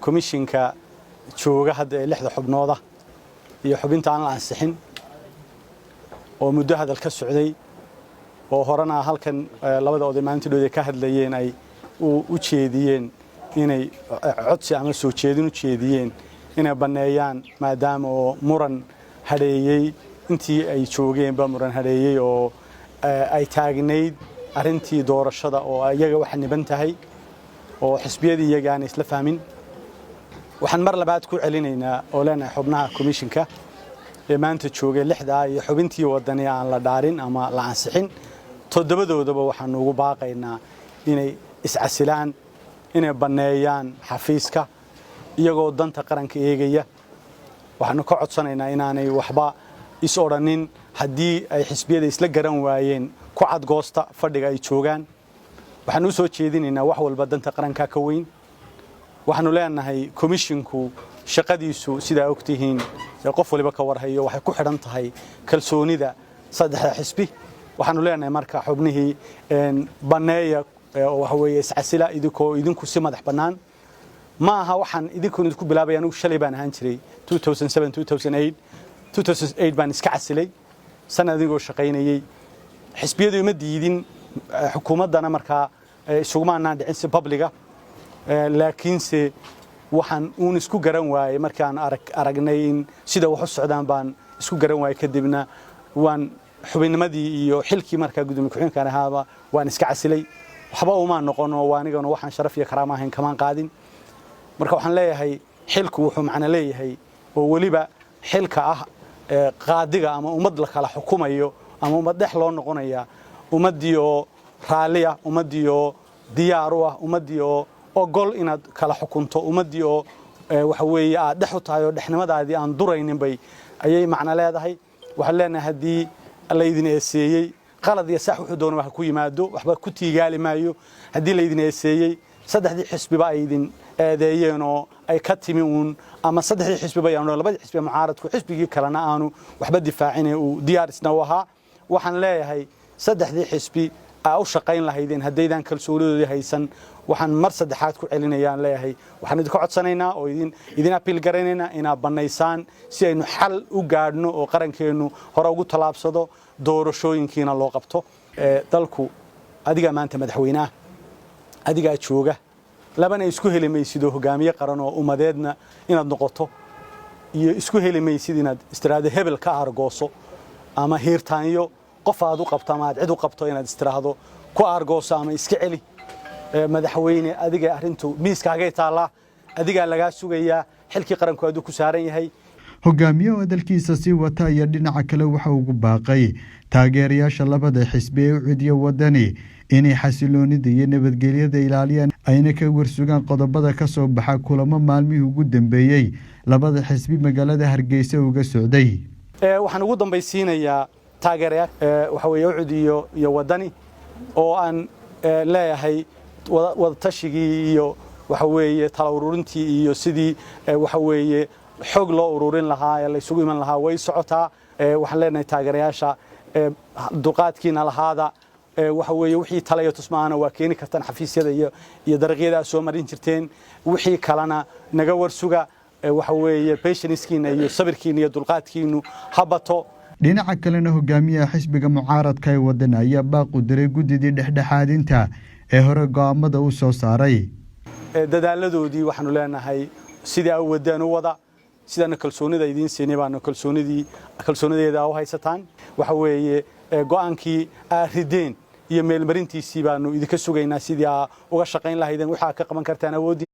komishinka jooga hadda ee 6 xubnooda iyo xubinta aan la ansixin oo muddo hadal ka socday oo horena halkan labada oday maantooda ka hadlayeen ay u jeediyeen inay codsi ama soo jeedin u jeediyeen inay baneeyaan maadaama oo muran hareeyay intii ay joogeen ba muran hareeyay oo ay taagneyd arintii doorashada oo iyaga wax niban tahay oo xisbiyadii iyaga aan isla fahmin waxaan mar labaad ku celinaynaa oo leenahay xubnaha komishinka ee maanta joogay 6 iyo xubintii wadani aan la dhaarin ama la ansixin todobadoodaba waxaan ugu baaqaynaa inay iscasilaan inay baneeyaan xafiiska iyagoo danta qaranka eegaya waxaan ka codsanaynaa inaanay waxba is oranin haddii ay xisbiyada isla garan waayeen ku cadgoosta fadhiga ay joogaan waxaan u soo jeedinaynaa wax walba danta qaranka ka weyn waxaanu leenahay komishinku shaqadiisu sida ogtihiin qof waliba ka warhayo waxay ku xidhan tahay kalsoonida saddexda xisbi waxaanu leenahay marka xubnihii baneeya waxa weeye iscasila idinku si madax banaan ma aha waxaan idinku bilaabay anigu shalay baan ahaan jiray 2007 2008 baan iska casilay sanadingo shaqaynayay xisbiyadu ma diidin xukuumadana marka isugumaanaan dhicin si publica laakiinse waxaan uun isku garan waayay markaan aragnay in sida wax u socdaan baan isku garan waayay kadibna waan xubinnimadii iyo xilkii markaa gudoomiye ku-xigeenka ahaaba waan iska casilay waxba uma noqono waanigana waxaan sharaf iyo karaama ahayn kamaan qaadin marka waxaan leeyahay xilku wuxuu macna leeyahay oo waliba xilka ah qaadiga ama ummad la kala xukumayo ama ummad dhex loo noqonaya ummadii oo raaliya ummadii oo diyaar u ah ummadii oo ogol inaad kala xukunto ummadii oo waxa weeye aad dhex u tahay oo dhexnimadaadii aan duraynin bay ayay macna leedahay waxaan leenahay hadii la idin eeseeyay qalad iyo sax wuxuu doonaa wax ku yimaado waxba ku tiigaali maayo hadii la idin eeseeyay saddexdii xisbiba ay idin eedeeyeen oo ay ka timi uun ama saddexdii xisbiba yaano labadii xisbi mucaaradku xisbigii kalena aanu waxba difaacin oo diyaar isna waha waxaan leeyahay saddexdii xisbi u shaqayn lahaydeen haddaydan kalsoonidooda haysan waxaan mar saddexaad ku celinayaan leeyahay waxaan idin ka codsanaynaa oo idin appeal garanaynaa inaa banaysaan si aynu xal u gaadhno oo qarankeenu hore ugu talaabsado doorashooyinkiina loo qabto dalku adiga maanta madaxweynaha adiga jooga labana isku heli maysid hogaamiye qaran oo ummadeedna inaad noqoto iyo isku heli maysid inaad Tidhaado Hebel ka argooso ama hiirtaanyo qof aad u qabto ama cid u qabto inaad istiraahdo ku argooso ama iska celi madaxweyne adiga arintu miiskaaga taala adiga laga sugayaa xilkii qaranku aad ku saaran yahay hogaamiyaha dalkiisa si wata iyo dhinaca kale waxa uu baaqay taageerayaasha labada xisbi ee u cidiyo wadani inay xasiloonida iyo nabadgelyada ilaaliyaan ayna ka warsugaan qodobada ka soo baxa kulamo maalmihii ugu dambeeyay labada xisbi magaalada Hargeysa uga socday waxaan ugu dambaysiinayaa taageerayaasha waxa weeye u cidiyo iyo wadani oo aan leeyahay wada tashigii iyo waxa weeye talo ururintii iyo sidii waxa weeye xog loo ururin lahaa ee la isugu iman lahaa way socotaa waxaan leenahay taageerayaasha duqaadkiina lahaada waxa weeye wixii talayo tusmaana waa keeni kartaan xafiisyada iyo dariiqyada soo marin jirteen wixii kalena naga warsuga waxa weeye patience-kiina iyo sabirkiina iyo dulqaadkiinu habato dhinaca kalena hogaamiyaha xisbiga mucaaradka ee wadana ayaa baaq u diray gudidii dhexdhexaadinta ee hore go'aamada u soo saaray dadaaladoodii waxaanu leenahay sidii ay wadaan u wada sidana kalsoonida idin siinay baan kalsoonideeda u haysataan waxa weeye go'aankii rideen iyo meelmarintiisii baanu idinka sugaynaa sidii uga shaqayn lahaydeen waxa ka qaban kartaan awoodi